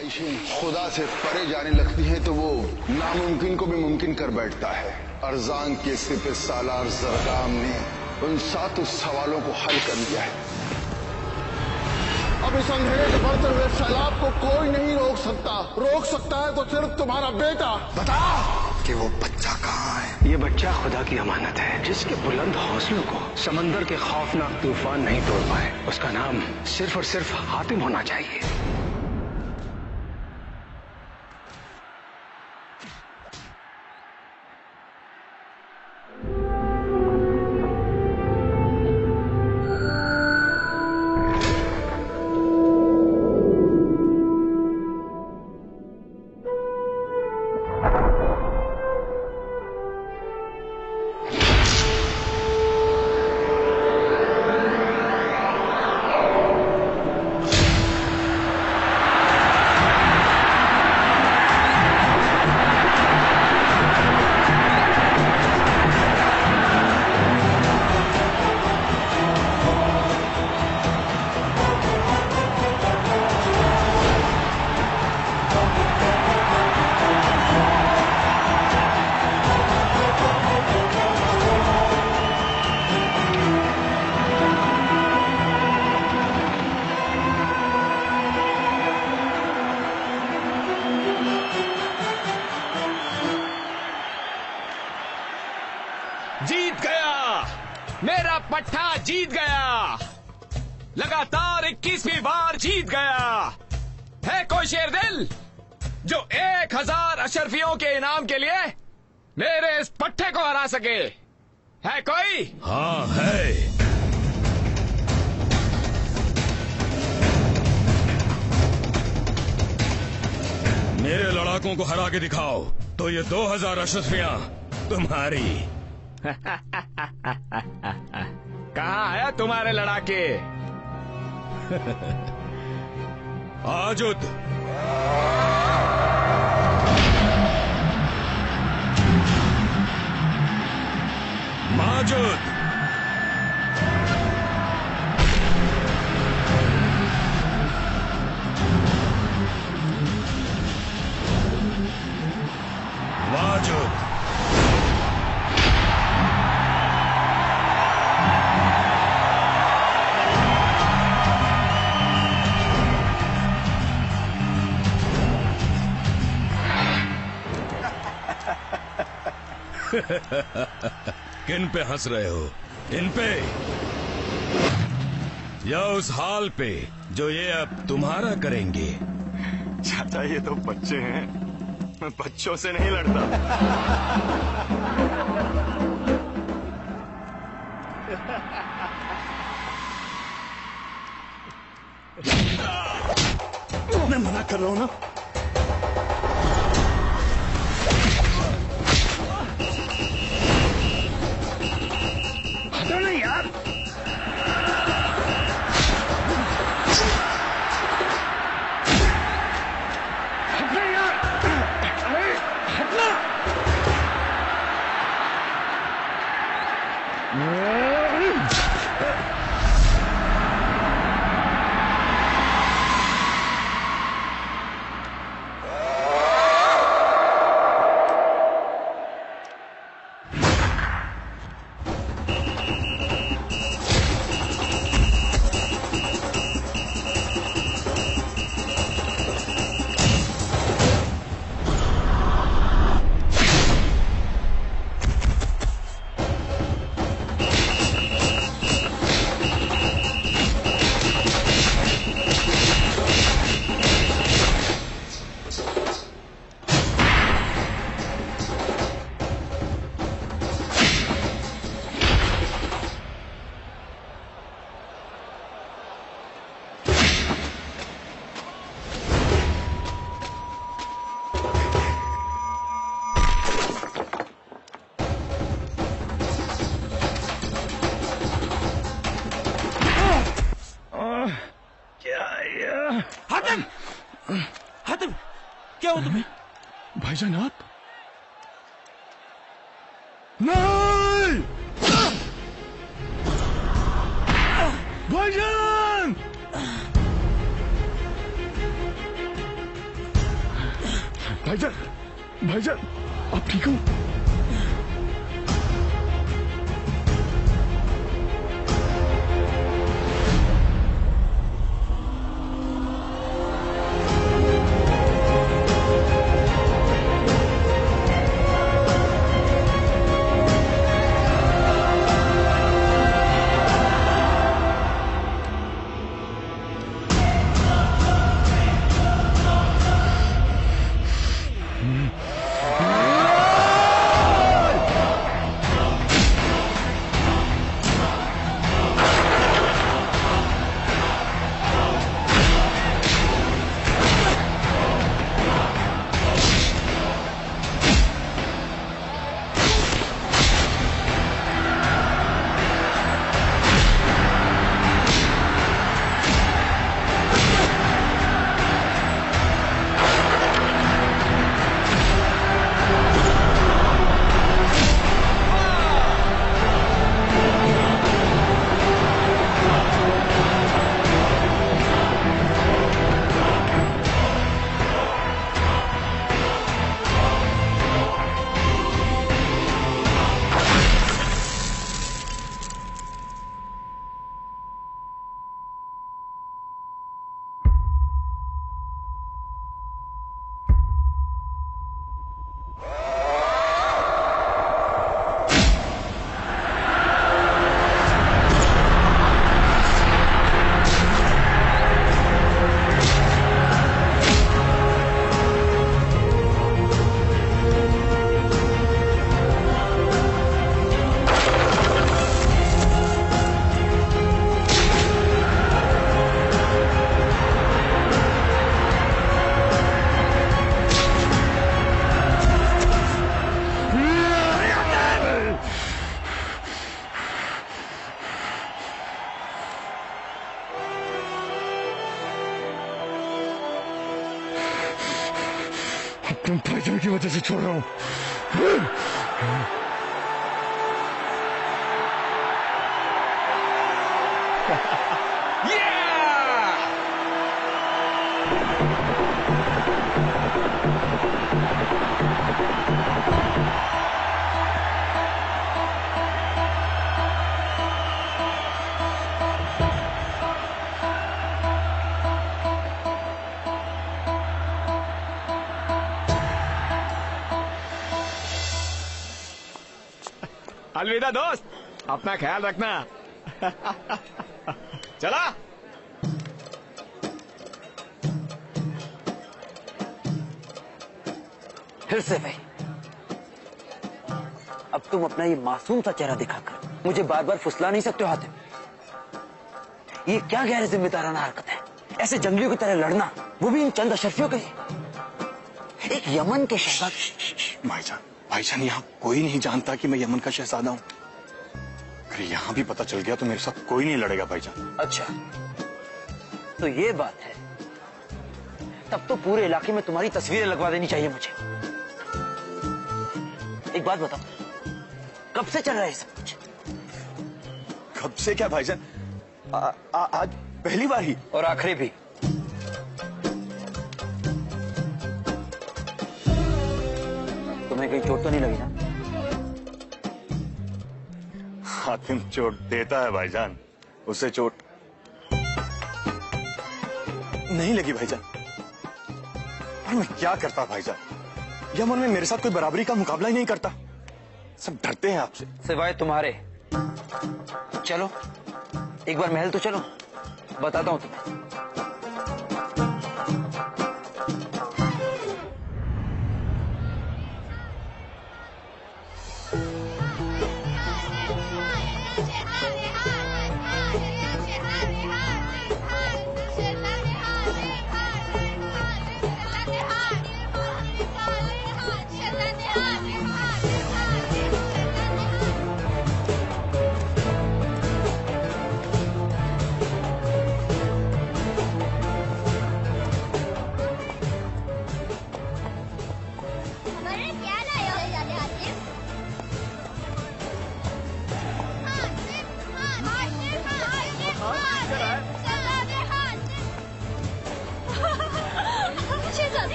ख्वाहिशें खुदा से परे जाने लगती हैं तो वो नामुमकिन को भी मुमकिन कर बैठता है। अरजान के सिपह सालार जरगाम ने उन 7 सवालों को हल कर लिया है। अब इस अंधेरे से बढ़ते हुए सैलाब को कोई नहीं रोक सकता। रोक सकता है तो सिर्फ तुम्हारा बेटा। बता कि वो बच्चा कहाँ है। ये बच्चा खुदा की अमानत है, जिसके बुलंद हौसलों को समंदर के खौफनाक तूफान नहीं तोड़ पाए। उसका नाम सिर्फ और सिर्फ हातिम होना चाहिए। जीत गया, मेरा पट्टा जीत गया, लगातार 21वीं बार जीत गया। है कोई शेर दिल जो 1000 अशरफियों के इनाम के लिए मेरे इस पट्टे को हरा सके? है कोई? हाँ है। मेरे लड़ाकों को हरा के दिखाओ तो ये 2000 अशरफियां तुम्हारी। कहाँ है तुम्हारे लड़ाके? आजुद, माजुद, वाजुद, किन पे हंस रहे हो? इन पे या उस हाल पे जो ये अब तुम्हारा करेंगे? चाचा ये तो बच्चे हैं, मैं बच्चों से नहीं लड़ता। मैं मना कर रहा हूं ना। हटो नहीं यार। हटना यार। अरे हटना। हातिम! हातिम, क्या हो तुम्हें? भाईजान आप? नहीं! भाईजान! भाईजान आप ठीक हो? तुम भाईजान की वजह से छोड़ रहा हूं। अलविदा दोस्त, अपना ख्याल रखना। चला। फिर से भाई, अब तुम अपना ये मासूम सा चेहरा दिखाकर मुझे बार बार फुसला नहीं सकते हो हातिम। ये क्या गैर जिम्मेदाराना हरकत है, ऐसे जंगलियों की तरह लड़ना, वो भी इन चंद अशरफियों के लिए। एक यमन के शहजादे। भाईजान यहाँ कोई नहीं जानता कि मैं यमन का शहजादा हूँ। अगर यहाँ भी पता चल गया तो मेरे साथ कोई नहीं लड़ेगा भाईजान। अच्छा, तो ये बात है। तब तो पूरे इलाके में तुम्हारी तस्वीरें लगवा देनी चाहिए मुझे। एक बात बताओ, कब से चल रहा है सब कुछ? कब से क्या भाईजान, आज पहली बार ही और आखिरी भी। तुम्हें कहीं चोट तो नहीं लगी ना? हातिम चोट देता है भाईजान, उसे चोट नहीं लगी भाईजान। और मैं क्या करता भाईजान, यमन में मेरे साथ कोई बराबरी का मुकाबला ही नहीं करता। सब डरते हैं आपसे। सिवाय तुम्हारे। चलो एक बार महल तो चलो, बताता हूं तुम्हें।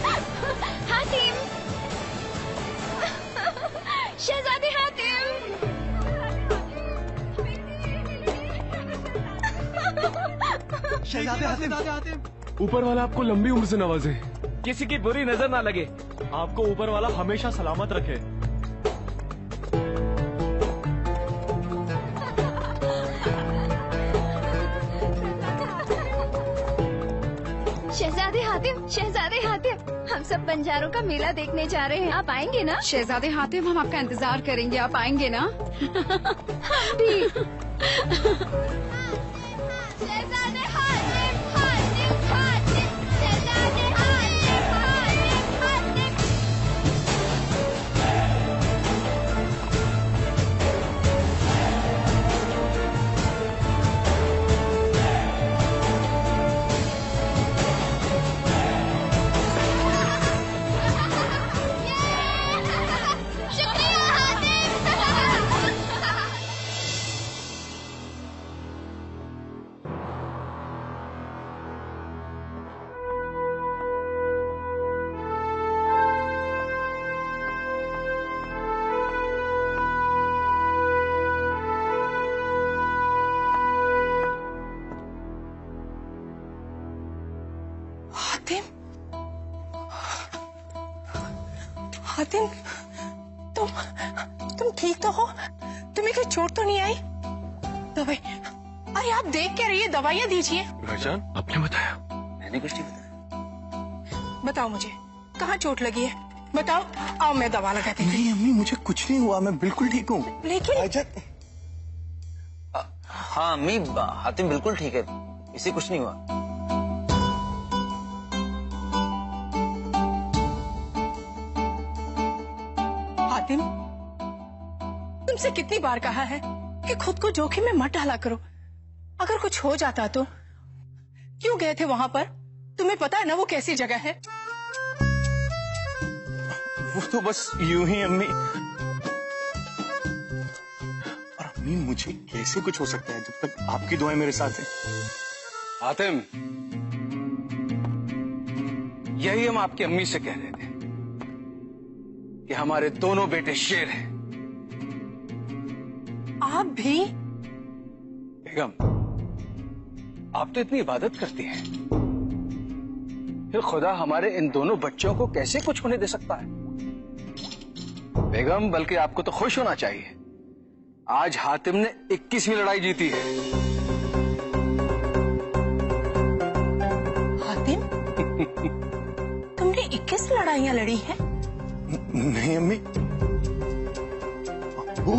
हातिम, शहजादे हातिम। शहजादे हातिम, ऊपर वाला आपको लंबी उम्र से नवाजे। किसी की बुरी नजर ना लगे। आपको ऊपर वाला हमेशा सलामत रखे। शहजादे हातिम, हम सब बंजारों का मेला देखने जा रहे हैं, आप आएंगे ना? शहजादे हातिम, हम आपका इंतजार करेंगे, आप आएंगे ना? हम भी। शहजादे हातिम, हातिम, हातिम, शहजादे हातिम, हातिम, हातिम। शुक्रिया हातिम। हातिम, हातिम, तुम ठीक तो हो? तुम्हें कोई चोट तो नहीं आई? दवाई, अरे आप देख क्या रही है, दवाइयाँ दीजिए। भाईजान, आपने बताया? मैंने कुछ नहीं बताया। बताओ मुझे, कहाँ चोट लगी है? बताओ, आओ मैं दवा लगा देती हूँ। नहीं अम्मी, मुझे कुछ नहीं हुआ, मैं बिल्कुल ठीक हूँ। लेकिन भाईजान, हाँ अम्मी, हातिम बिल्कुल ठीक है, इसे कुछ नहीं हुआ। हातिम, तुमसे कितनी बार कहा है कि खुद को जोखिम में मत डाला करो। अगर कुछ हो जाता तो? क्यों गए थे वहां पर? तुम्हें पता है ना वो कैसी जगह है? वो तो बस यूं ही अम्मी। और अम्मी, मुझे कैसे कुछ हो सकता है जब तक आपकी दुआएं मेरे साथ हैं। हातिम, यही हम आपकी अम्मी से कह रहे थे कि हमारे दोनों बेटे शेर हैं। आप भी? बेगम, आप तो इतनी इबादत करती हैं, फिर खुदा हमारे इन दोनों बच्चों को कैसे कुछ होने दे सकता है? बेगम, बल्कि आपको तो खुश होना चाहिए, आज हातिम ने 21वीं लड़ाई जीती है। हातिम, तुमने 21 लड़ाइयां लड़ी हैं? नहीं अम्मी। अब्बू?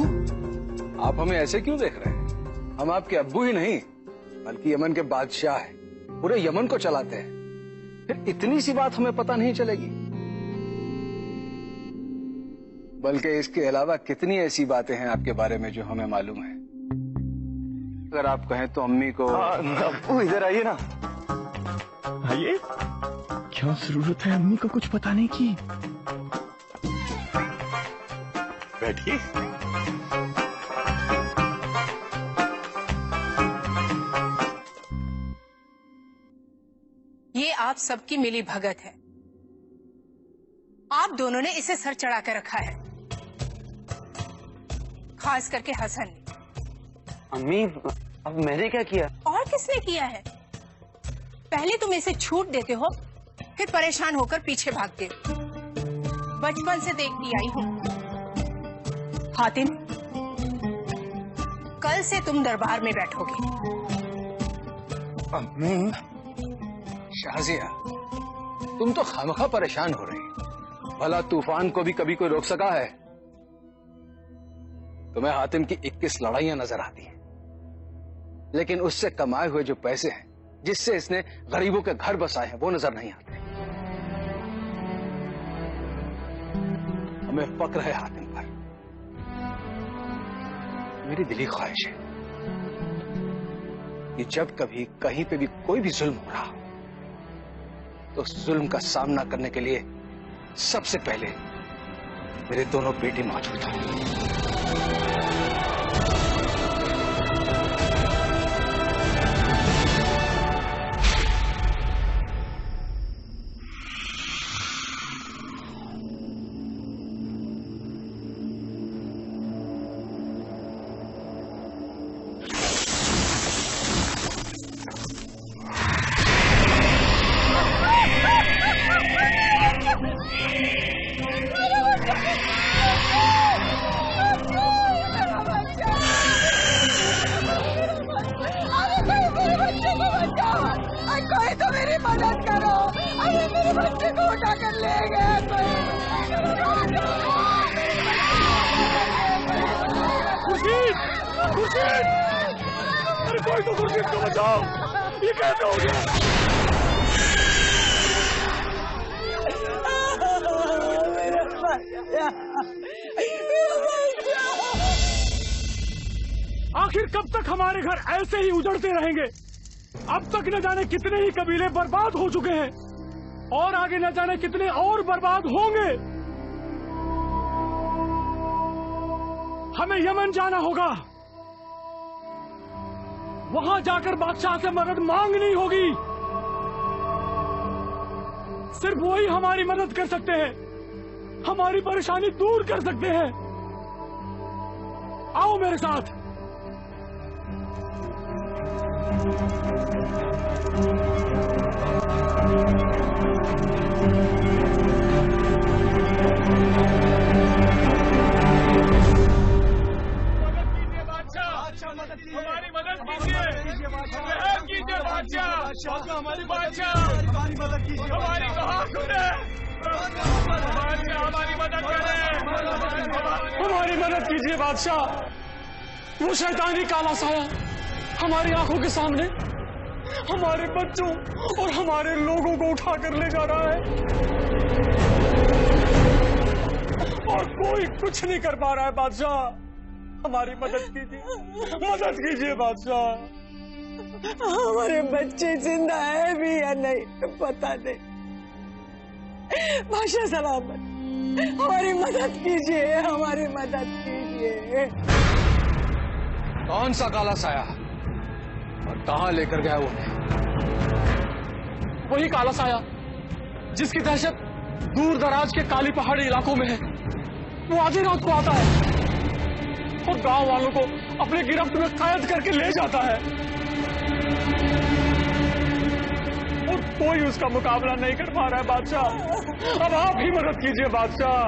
आप हमें ऐसे क्यों देख रहे हैं? हम आपके अब्बू ही नहीं, बल्कि यमन के बादशाह हैं, पूरे यमन को चलाते हैं। फिर इतनी सी बात हमें पता नहीं चलेगी? बल्कि इसके अलावा कितनी ऐसी बातें हैं आपके बारे में जो हमें मालूम है। अगर आप कहें तो अम्मी को। अब्बू इधर आइए ना। आइए। क्या जरूरत है अम्मी को कुछ बताने की? बैठिए। ये आप सबकी मिली भगत है। आप दोनों ने इसे सर चढ़ा कर रखा है, खास करके हसन ने। अम्मी, अब मैंने क्या किया? और किसने किया है? पहले तुम इसे छूट देते हो, फिर परेशान होकर पीछे भागते हो। बचपन से देखती आई हूं। हातिम, कल से तुम दरबार में बैठोगे। अम्मी। शाहजिया, तुम तो खामखा परेशान हो रही। भला तूफान को भी कभी कोई रोक सका है? तुम्हें हातिम की 21 लड़ाइयां नजर आती हैं, लेकिन उससे कमाए हुए जो पैसे हैं, जिससे इसने गरीबों के घर बसाए हैं, वो नजर नहीं आते। हमें फक्र है हातिम पर। मेरी दिली ख्वाहिश है कि जब कभी कहीं पे भी कोई भी जुल्म हो रहा हो, तो उस जुल्म का सामना करने के लिए सबसे पहले मेरे दोनों बेटे मौजूद हों। मेरे बच्चे को उठा कर ले गया खुर्शीद, खुर्शीद, अरे कोई तो खुर्शीद को बचाओ, ये कैसे हो गया? आखिर कब तक हमारे घर ऐसे ही उजड़ते रहेंगे? अब तक न जाने कितने ही कबीले बर्बाद हो चुके हैं और आगे न जाने कितने और बर्बाद होंगे। हमें यमन जाना होगा, वहां जाकर बादशाह से मदद मांगनी होगी। सिर्फ वही हमारी मदद कर सकते हैं, हमारी परेशानी दूर कर सकते हैं। आओ मेरे साथ। हमारी मदद कीजिए, रहम कीजिए बादशाह, हमारी बादशाह, हमारी मदद कीजिए, हमारी कहा सुने, बादशाह हमारी मदद करें, हमारी मदद कीजिए बादशाह। वो शैतानी काला साया हमारी आंखों के सामने हमारे बच्चों और हमारे लोगों को उठा कर ले जा रहा है और कोई कुछ नहीं कर पा रहा है बादशाह। हमारी मदद कीजिए बादशाह। हमारे बच्चे जिंदा है भी या नहीं पता नहीं। बादशाह सलामत, हमारी मदद कीजिए, हमारी मदद कीजिए। कौन सा काला साया और कहां लेकर गया वो? वही काला साया जिसकी दहशत दूर दराज के काली पहाड़ी इलाकों में है। वो आधी रात को आता है और गांव वालों को अपने गिरफ्त में कैद करके ले जाता है और कोई उसका मुकाबला नहीं कर पा रहा है बादशाह। अब आप ही मदद कीजिए बादशाह,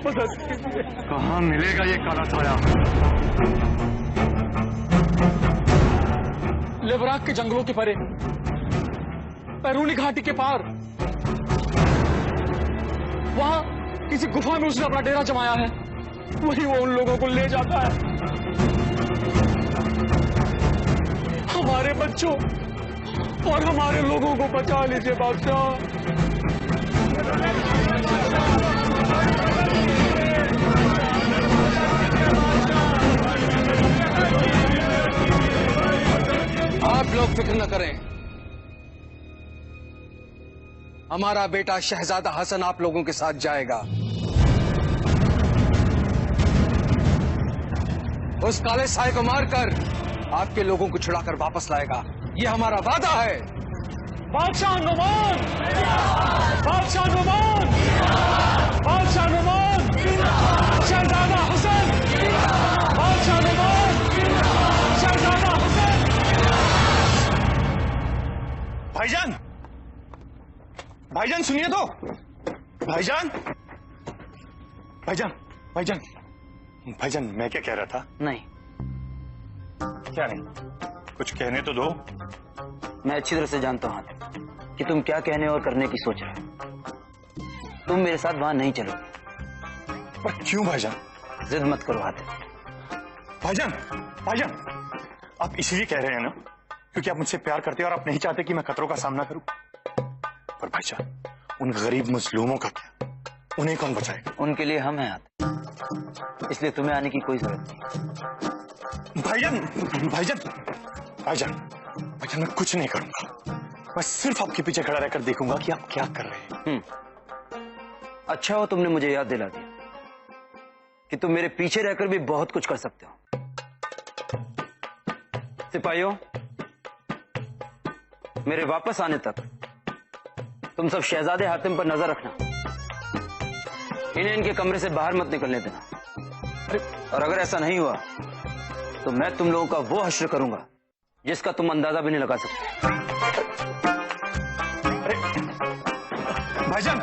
मदद कीजिए। कहाँ मिलेगा ये काला साया? लेबराक के जंगलों के परे, पैरूनी घाटी के पार, वहां किसी गुफा में उसने अपना डेरा जमाया है। वही वो उन लोगों को ले जाता है। हमारे बच्चों और हमारे लोगों को बचा लीजिए बादशाह। आप लोग फिक्र न करें, हमारा बेटा शहजादा हसन आप लोगों के साथ जाएगा। उस काले साए को मारकर आपके लोगों को छुड़ाकर वापस लाएगा। ये हमारा वादा है। बादशाह नुमान, बादशाह नुमान, बादशाह नुमान, शहजादा हसन, बादशाह नुमान, शहजादा हसन। भाईजान, भाईजान सुनिए तो। भाईजान, भाईजान, भाईजान, भाईजान मैं क्या कह रहा था? नहीं, क्या नहीं? कुछ कहने तो दो। मैं अच्छी तरह से जानता हूं हातिम कि तुम क्या कहने और करने की सोच रहे हो। तुम मेरे साथ वहां नहीं चलोगे। पर क्यों भाईजान? जिद मत करो हातिम। भाईजान, भाईजान, आप इसीलिए कह रहे हैं ना क्योंकि आप मुझसे प्यार करते हैं और आप नहीं चाहते कि मैं खतरों का सामना करूं। पर भाईजान, उन गरीब मजलूमों का क्या? उन्हें कौन बचाएगा? उनके लिए हम हैं हातिम, इसलिए तुम्हें आने की कोई जरूरत नहीं। भाईजान, भाईजान, भाईजान, भाईजान मैं कुछ नहीं करूंगा। मैं सिर्फ आपके पीछे खड़ा रहकर देखूंगा कि आप क्या कर रहे हैं। अच्छा हो तुमने मुझे याद दिला दिया कि तुम मेरे पीछे रहकर भी बहुत कुछ कर सकते हो। सिपाहियों, मेरे वापस आने तक तुम सब शहजादे हातिम पर नजर रखना। इन्हें इनके कमरे से बाहर मत निकलने देना। और अगर ऐसा नहीं हुआ तो मैं तुम लोगों का वो हश्र करूंगा जिसका तुम अंदाजा भी नहीं लगा सकते। भाईजान,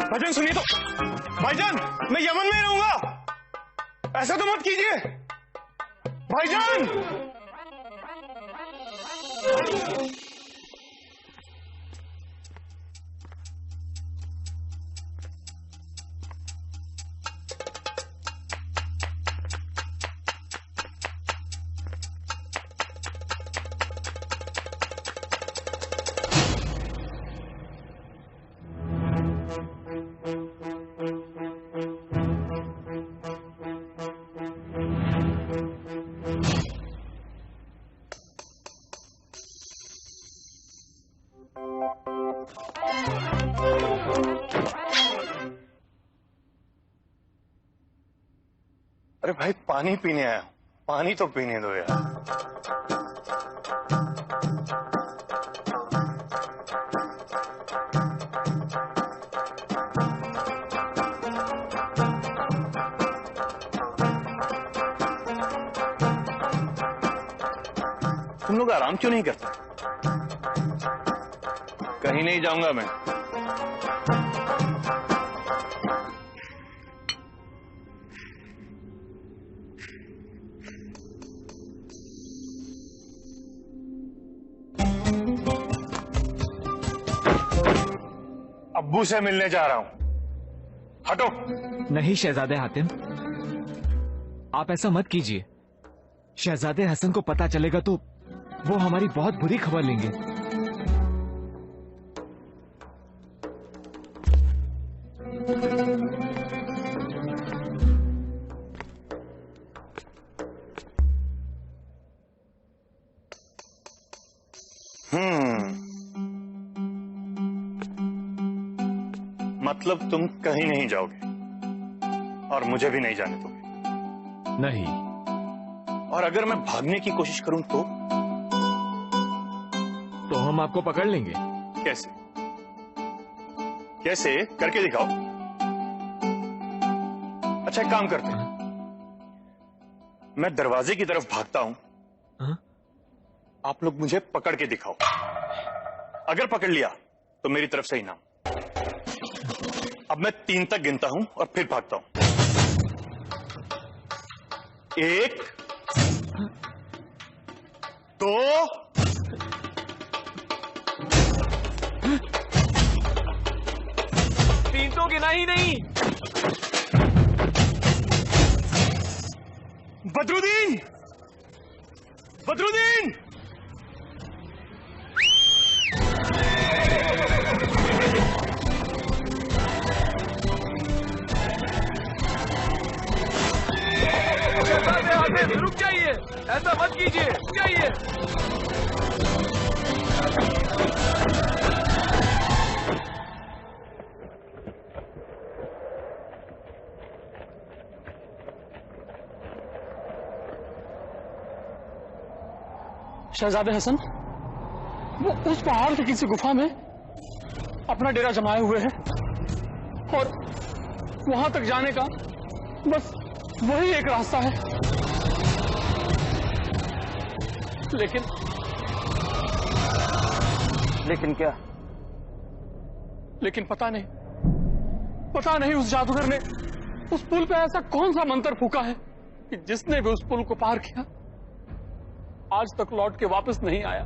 भाईजान सुनिए तो। भाईजान, मैं यमन में रहूंगा, ऐसा तो मत कीजिए भाईजान। अरे भाई पानी पीने आया हूं, पानी तो पीने दो यार। तुम लोग आराम क्यों नहीं करते? कहीं नहीं जाऊंगा मैं। अब्बू से मिलने जा रहा हूं, हटो। नहीं शहजादे हातिम, आप ऐसा मत कीजिए। शहजादे हसन को पता चलेगा तो वो हमारी बहुत बुरी खबर लेंगे। मतलब तुम कहीं नहीं जाओगे और मुझे भी नहीं जाने दोगे? नहीं। और अगर मैं भागने की कोशिश करूं तो हम आपको पकड़ लेंगे। कैसे? कैसे करके दिखाओ। अच्छा एक काम करते हैं, मैं दरवाजे की तरफ भागता हूं, आप लोग मुझे पकड़ के दिखाओ। अगर पकड़ लिया तो मेरी तरफ से इनाम। अब मैं 3 तक गिनता हूं और फिर भागता हूं। 1 2 3 तो गिना ही नहीं। बदरुद्दीन, बदरुद्दीन! रुक जाइए, ऐसा मत कीजिए, रुक जाइए। शहजादे हसन वो उस पहाड़ की किसी गुफा में अपना डेरा जमाए हुए है और वहां तक जाने का बस वही एक रास्ता है। लेकिन क्या? लेकिन पता नहीं उस जादूगर ने उस पुल पे ऐसा कौन सा मंत्र फूका है कि जिसने भी उस पुल को पार किया आज तक लौट के वापस नहीं आया।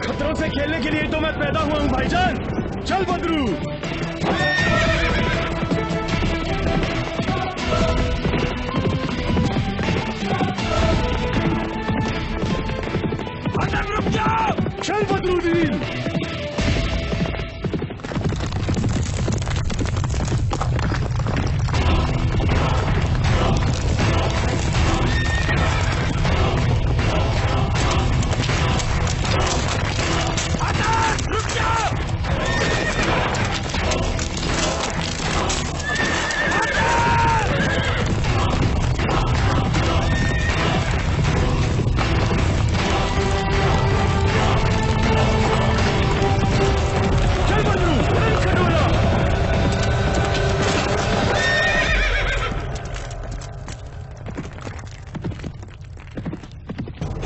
खतरों से खेलने के लिए तो मैं पैदा हुआ हूं भाईजान। चल बदरू। रुक जाओ। चल बदरुद्दीन।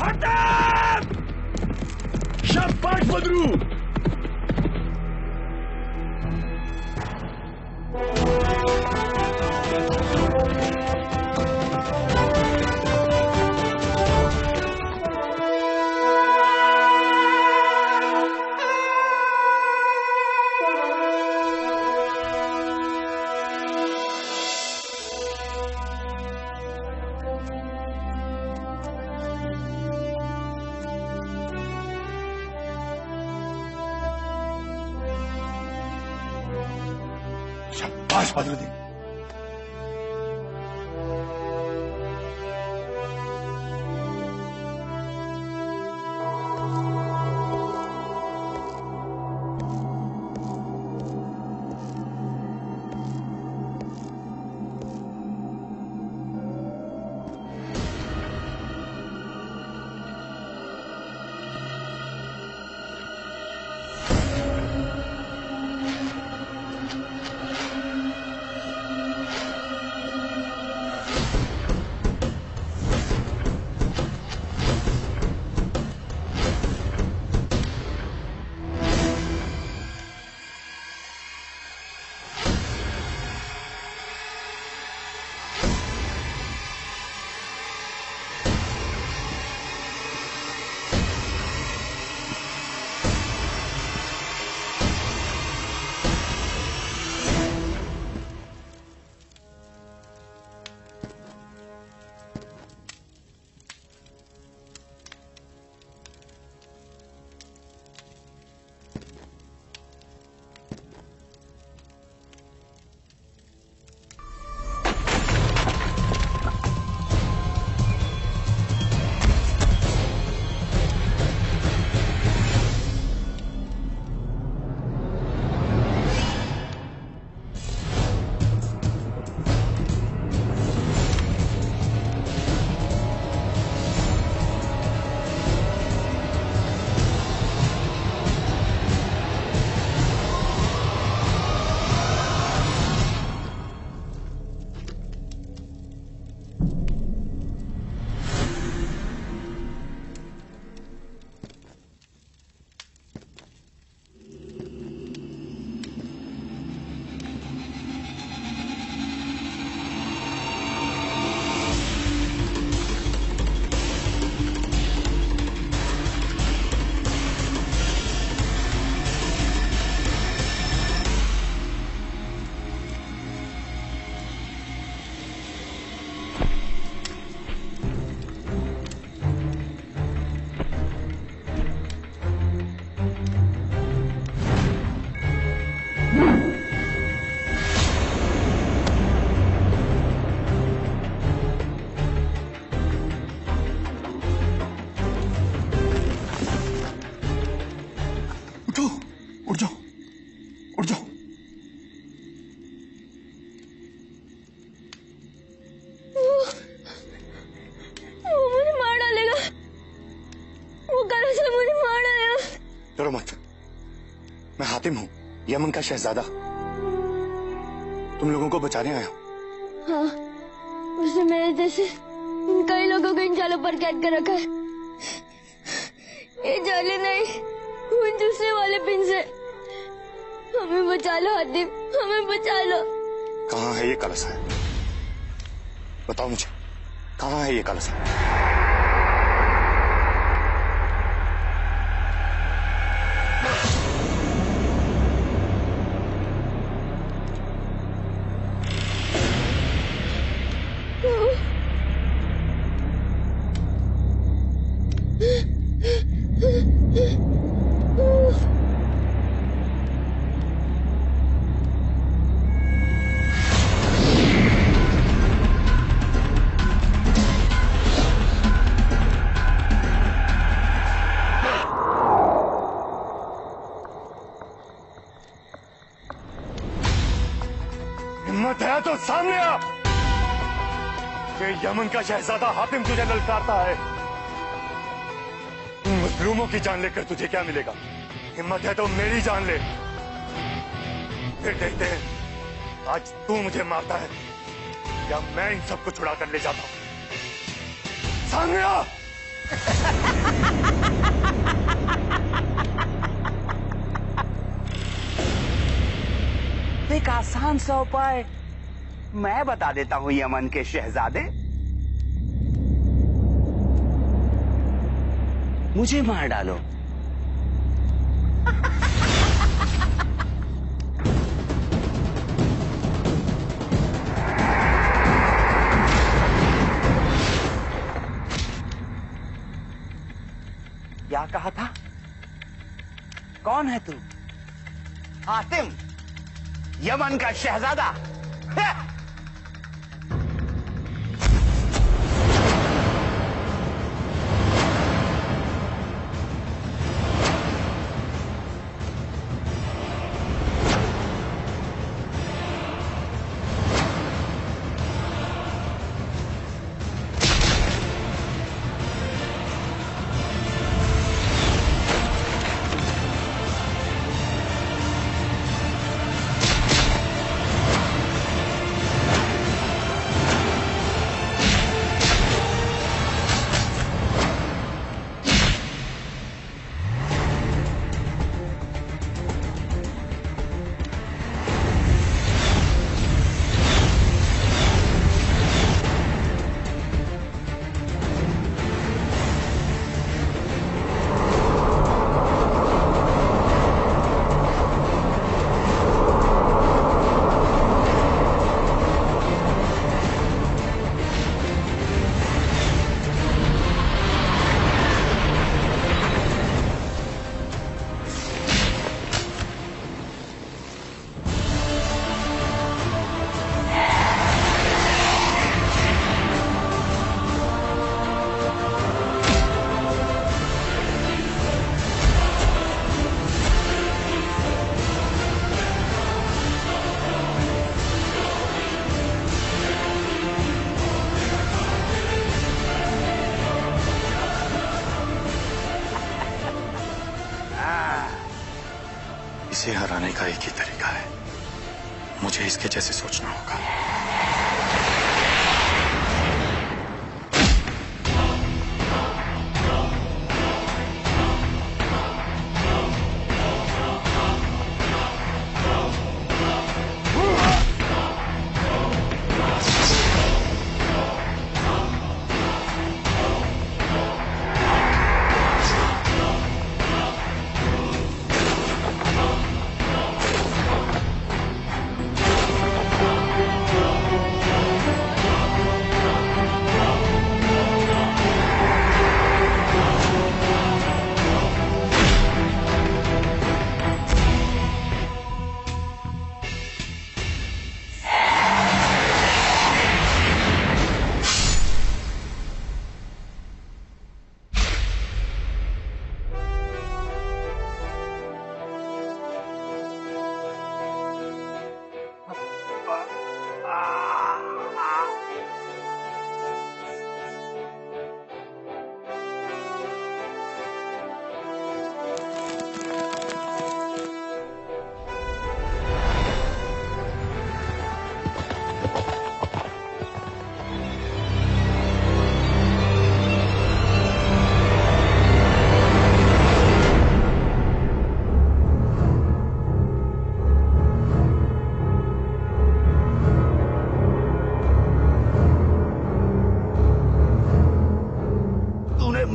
हातिम! शाबाश बदरू! शाबाश बदरुद्दीन। डरो मत, मैं हातिम हूँ, यमन का शहजादा। तुम लोगों को बचाने आया हूँ। हाँ, उसने मेरे जैसे कई लोगों को इन जालों पर कैद कर रखा है। ये जाले नहीं, वो दूसरे वाले पिन से। हमें बचा लो हातिम, हमें बचा लो। कहाँ है ये कलश है? बताओ मुझे, कहाँ है ये कलश है? हिम्मत है तो सामने आ। ये यमन का शहजादा हातिम तुझे ललकारता है। मजलूमों की जान लेकर तुझे क्या मिलेगा? हिम्मत है तो मेरी जान ले, फिर देखते हैं आज तू मुझे मारता है या मैं इन सबको छुड़ा कर ले जाता हूं। सामने आ। एक आसान सा उपाय मैं बता देता हूं यमन के शहजादे। मुझे मार डालो। क्या कहा था? कौन है तू? हातिम, यमन का शहजादा। इसे हराने का एक ही तरीका है, मुझे इसके जैसे सोचना होगा।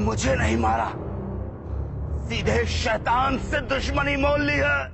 मुझे नहीं मारा, सीधे शैतान से दुश्मनी मोल ली है।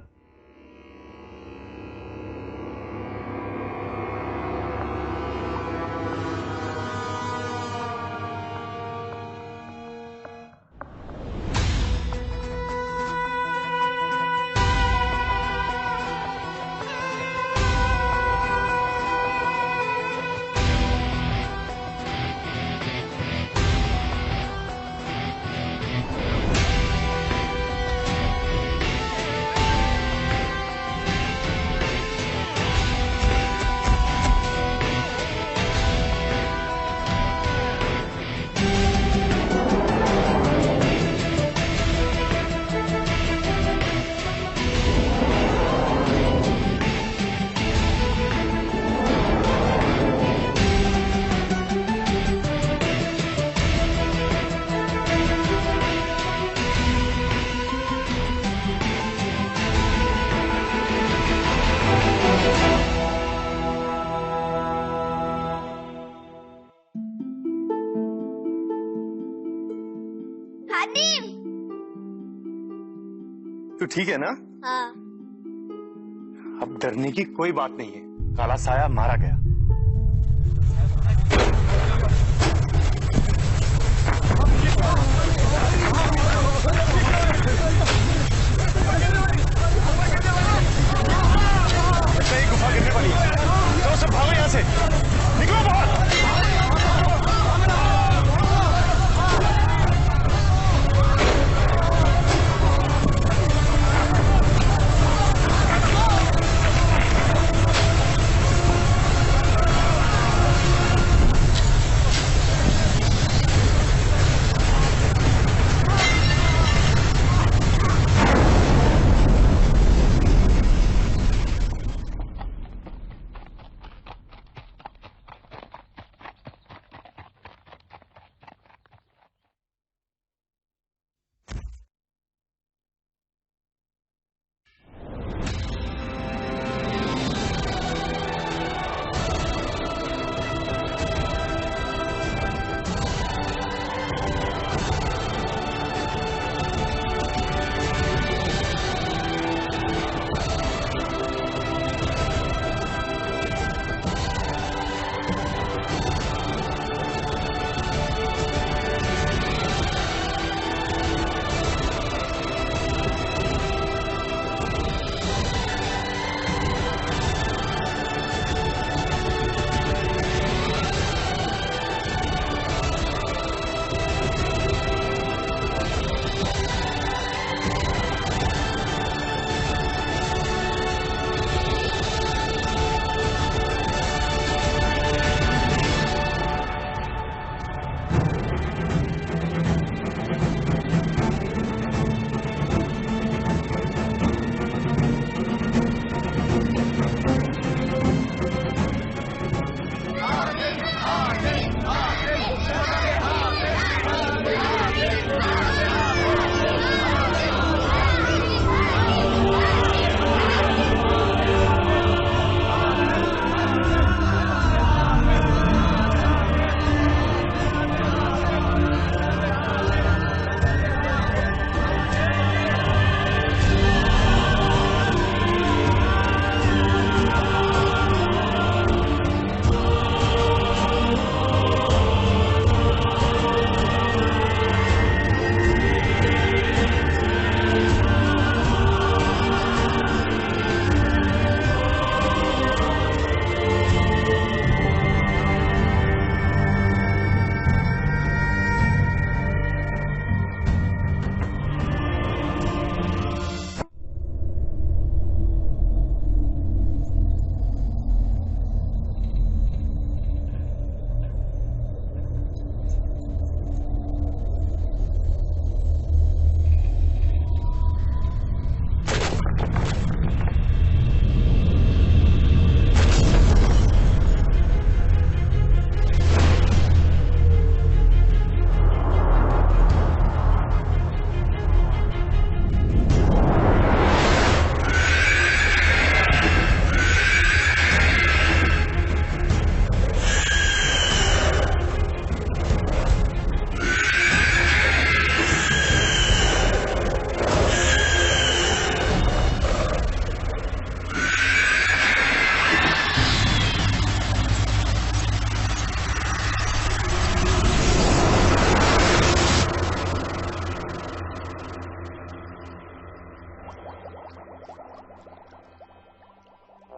हातिम। तू ठीक है ना? हाँ। अब डरने की कोई बात नहीं है। काला साया मारा गया। सही गुफा गिरने वाली है। तो सब भागो यहाँ से। निकलो बाहर।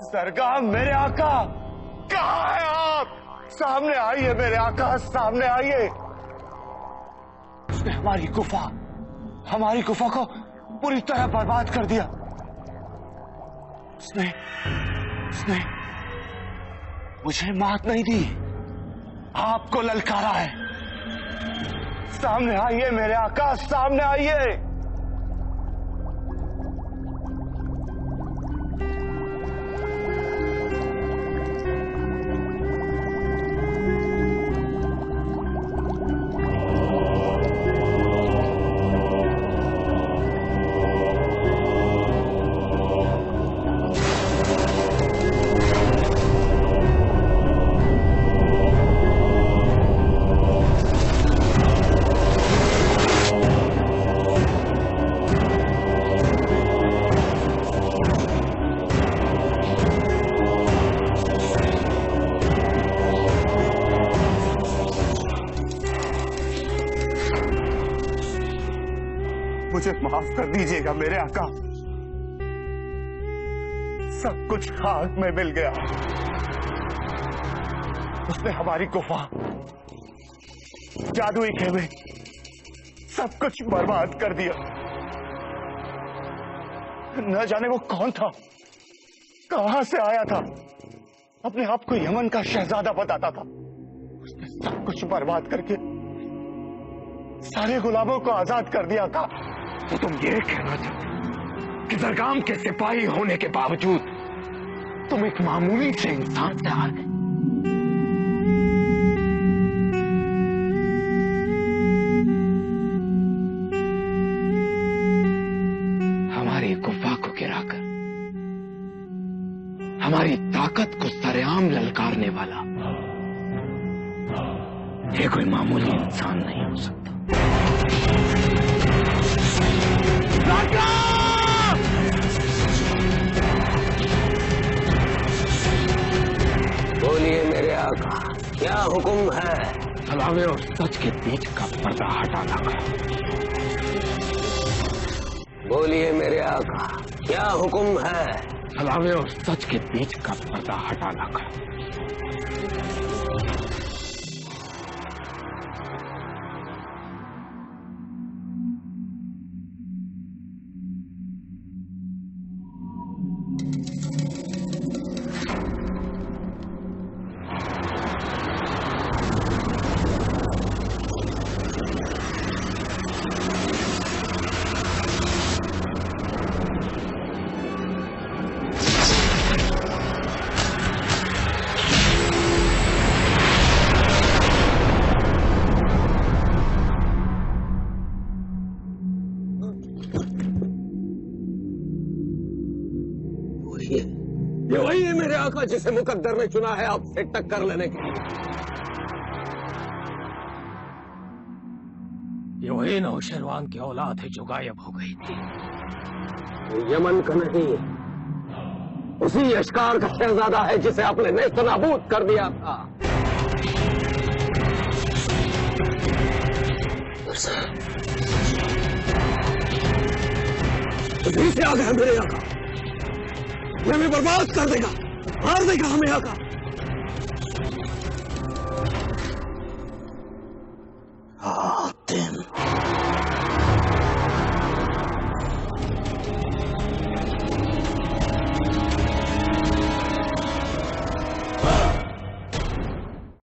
सरकार मेरे आका कहाँ है आप? सामने आइए मेरे आका, सामने आइए। उसने हमारी गुफा को पूरी तरह बर्बाद कर दिया। उसने मुझे मात नहीं दी, आपको ललकारा है। सामने आइए मेरे आका, सामने आइए। मुझे माफ कर दीजिएगा मेरे आका। सब कुछ खाक में मिल गया। उसने हमारी गुफा, जादुई खेमे, सब कुछ बर्बाद कर दिया। न जाने वो कौन था, कहां से आया था, अपने आप को यमन का शहजादा बताता था। उसने सब कुछ बर्बाद करके सारे गुलामों को आजाद कर दिया था। तो तुम ये कहना चाहते कि दरगाम के सिपाही होने के बावजूद तुम एक मामूली से इंसान से हार गए? हमारी गुफा को गिराकर हमारी ताकत को सरेआम ललकारने वाला ये कोई मामूली इंसान नहीं हो सकता। बोलिए मेरे आका, क्या हुक्म है? सलावे और सच के बीच का पर्दा हटाना का। बोलिए मेरे आका, क्या हुक्म है? सलावे और सच के बीच का पर्दा हटाना का। ये वही है मेरे आका जिसे मुकद्दर ने चुना है आपसे टक्कर लेने के लिए। ये वही नौशरवान की औलाद है जो गायब हो गई थी। वो यमन का नहीं, उसी अशकार का शहजादा है जिसे आपने नेस्तनाबूद कर दिया था। उसी से आ गया मेरे आका, ये हमें बर्बाद कर देगा, मार देगा हमें आका। हाँ